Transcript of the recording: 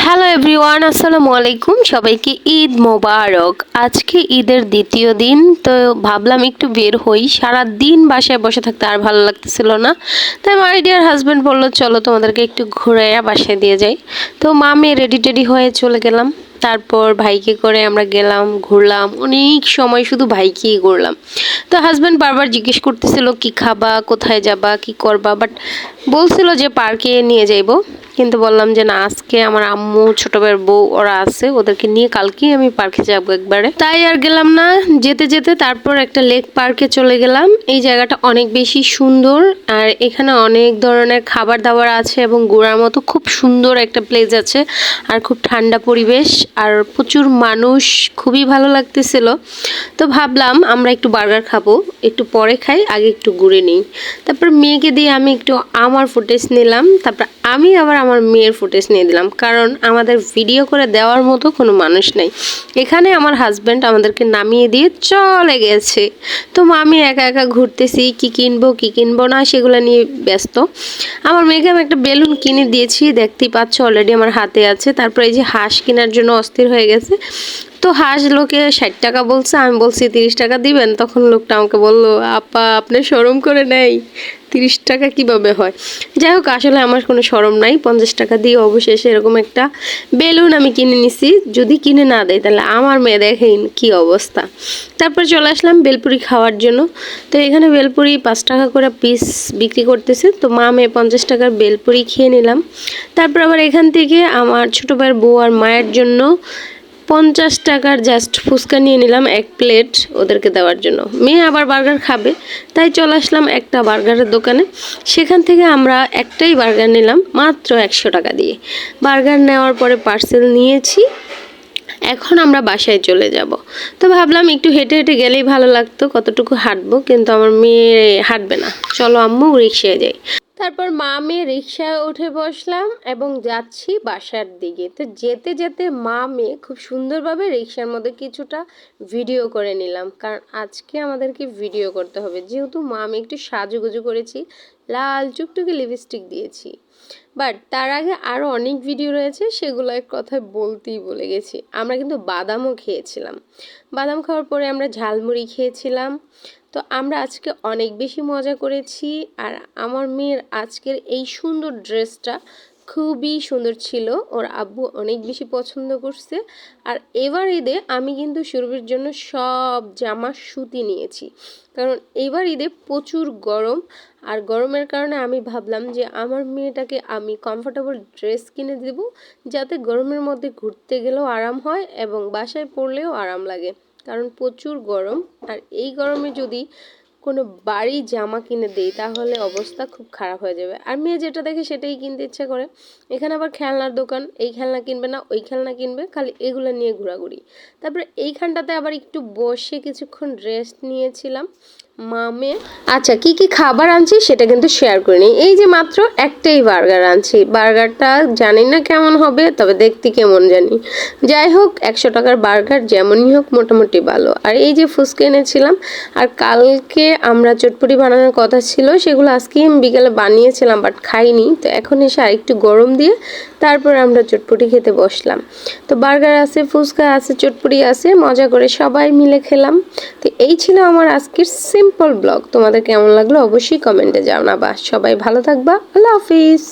Hello everyone, আসসালামু আলাইকুম। সবাইকে ঈদ মোবারক। আজকে ঈদের দ্বিতীয় দিন, তো ভাবলাম একটু বের হই। সারা দিন বাসায় বসে থাকতে আর ভালো লাগতেছিল না, তাই মাই ডিয়ার হাজব্যান্ড বললো চলো তোমাদেরকে একটু ঘুরে বাসায় দিয়ে যাই। তো মামি রেডি টেডি হয়ে চলে গেলাম। তারপর ভাইকে করে আমরা গেলাম, ঘুরলাম অনেক সময়, শুধু ভাইকেই ঘুরলাম। তো হাজব্যান্ড বারবার জিজ্ঞেস করতেছিল কি খাবা, কোথায় যাবা, কি করবা, বাট বলছিল যে পার্কে নিয়ে যাইবো। কিন্তু বললাম যে না, আজকে আমার আম্মু, ছোট ভাইয়ের বউ ওরা আছে, ওদেরকে নিয়ে কালকেই আমি পার্কে যাবো একবারে। তাই আর গেলাম না। যেতে যেতে তারপর একটা লেক পার্কে চলে গেলাম। এই জায়গাটা অনেক বেশি সুন্দর, আর এখানে অনেক ধরনের খাবার দাবার আছে এবং ঘোরার মতো খুব সুন্দর একটা প্লেস আছে, আর খুব ঠান্ডা পরিবেশ, আর প্রচুর মানুষ, খুবই ভালো লাগতেছিল। তো ভাবলাম আমরা একটু বার্গার খাবো, একটু পরে খাই, আগে একটু ঘুরে নিই। তারপর মেয়েকে দিয়ে আমি একটু আমার ফুটেজ নিলাম, তারপর আমি আবার আমার মেয়ের ফুটেজ নিয়ে দিলাম, কারণ আমাদের ভিডিও করে দেওয়ার মতো কোনো মানুষ নেই। এখানে আমার হাজব্যান্ড আমাদেরকে নামিয়ে দিয়ে চলে গেছে। তো আমি একা একা ঘুরতেছি, কি কিনবো কি কিনবো না সেগুলো নিয়ে ব্যস্ত। আমার মেয়েকে আমি একটা বেলুন কিনে দিয়েছি, দেখতেই পাচ্ছ অলরেডি আমার হাতে আছে। তারপর এই যে হাঁস কেনার জন্য অস্থির হয়ে গেছে। তো হাঁস লোকে 60 টাকা বলছে, আমি বলছি 30 টাকা দিবেন। তখন লোকটা আমাকে বললো, আপা আপনি শরম করে নেই, 30 টাকা কিভাবে হয়। যাই হোক, আসলে আমার কোনো শরম নাই, 50 টাকা দিয়ে অবশেষে এরকম একটা বেলুন আমি কিনে নিছি। যদি কিনে না দেয় তাহলে আমার মেয়ে দেখেন কি অবস্থা। তারপর চলে আসলাম বেলপুরি খাওয়ার জন্য। তো এখানে বেলপুরি 5 টাকা করে পিস বিক্রি করতেছে। তো মা মেয়ে 50 টাকার বেলপুরি খেয়ে নিলাম। তারপর আবার এখান থেকে আমার ছোটো ভাইয়ের বউ আর মায়ের জন্য 50 টাকার জাস্ট ফুচকা নিয়ে নিলাম, এক প্লেট ওদেরকে দেওয়ার জন্য। মেয়ে আবার বার্গার খাবে, তাই চলে আসলাম একটা বার্গারের দোকানে। সেখান থেকে আমরা একটাই বার্গার নিলাম মাত্র 100 টাকা দিয়ে। বার্গার নেওয়ার পরে পার্সেল নিয়েছি, এখন আমরা বাসায় চলে যাব। তো ভাবলাম একটু হেঁটে হেঁটে গেলেই ভালো লাগতো, কতটুকু হাঁটবো, কিন্তু আমার মেয়ে হাঁটবে না। চলো আম্মু রিক্সায় যাই। তারপর মা মেয়ে রিক্সায় উঠে বসলাম এবং যাচ্ছি বাসার দিকে। তো যেতে যেতে মা মেয়ে খুব সুন্দরভাবে রিক্সার মধ্যে কিছুটা ভিডিও করে নিলাম, কারণ আজকে আমাদেরকে ভিডিও করতে হবে। যেহেতু মা মেয়ে একটু সাজুগুজু করেছি, লাল টুকটুকে লিপস্টিক দিয়েছি। বাট তার আগে আরও অনেক ভিডিও রয়েছে, সেগুলো এক কথায় বলতেই বলে গেছি। আমরা কিন্তু বাদামও খেয়েছিলাম। বাদাম খাওয়ার পরে আমরা ঝালমুড়ি খেয়েছিলাম। তো আমরা আজকে অনেক বেশি মজা করেছি। আর আমার মেয়ের আজকের এই সুন্দর ড্রেসটা খুবই সুন্দর ছিল, ওর আব্বু অনেক বেশি পছন্দ করছে। আর এবার ঈদে আমি কিন্তু সুরভির জন্য সব জামা সুতি নিয়েছি, কারণ এবার ঈদে প্রচুর গরম। আর গরমের কারণে আমি ভাবলাম যে আমার মেয়েটাকে আমি কমফোর্টেবল ড্রেস কিনে দেব, যাতে গরমের মধ্যে ঘুরতে গেলেও আরাম হয় এবং বাসায় পরলেও আরাম লাগে, কারণ প্রচুর গরম। আর এই গরমে যদি কোনো বাড়ি জামা কিনে দেই তাহলে অবস্থা খুব খারাপ হয়ে যাবে। আর মেয়ে যেটা দেখে সেটাই কিনতে ইচ্ছে করে। এখানে আবার খেলনার দোকান, এই খেলনা কিনবে না ওই খেলনা কিনবে, খালি এগুলো নিয়ে ঘোরাঘুরি। তারপরে এইখানটাতে আবার একটু বসে কিছুক্ষণ রেস্ট নিয়েছিলাম মামে। আচ্ছা, কি কি খাবার আনছি সেটা কিন্তু শেয়ার করে নিই। এই যে মাত্র একটাই বার্গার আনছি, বার্গারটা জানি না কেমন হবে, তবে দেখতে কেমন জানি। যাই হোক, 100 টাকার বার্গার যেমনই হোক মোটামুটি ভালো। আর এই যে ফুচকা এনেছিলাম, আর কালকে আমরা চটপটি বানানোর কথা ছিল, সেগুলো আজকে বিকেলে বানিয়েছিলাম বাট খাইনি। তো এখন এসে আরেকটু গরম দিয়ে তারপর আমরা চটপটি খেতে বসলাম। তো বার্গার আছে, ফুচকা আছে, চটপটি আছে, মজা করে সবাই মিলে খেলাম। তো এই ছিল আমার আজকের সিম্পল ব্লগ। তোমাদের কেমন লাগলো অবশ্যই কমেন্টে জানাবা। সবাই ভালো থাকবা। আল্লাহ হাফিজ।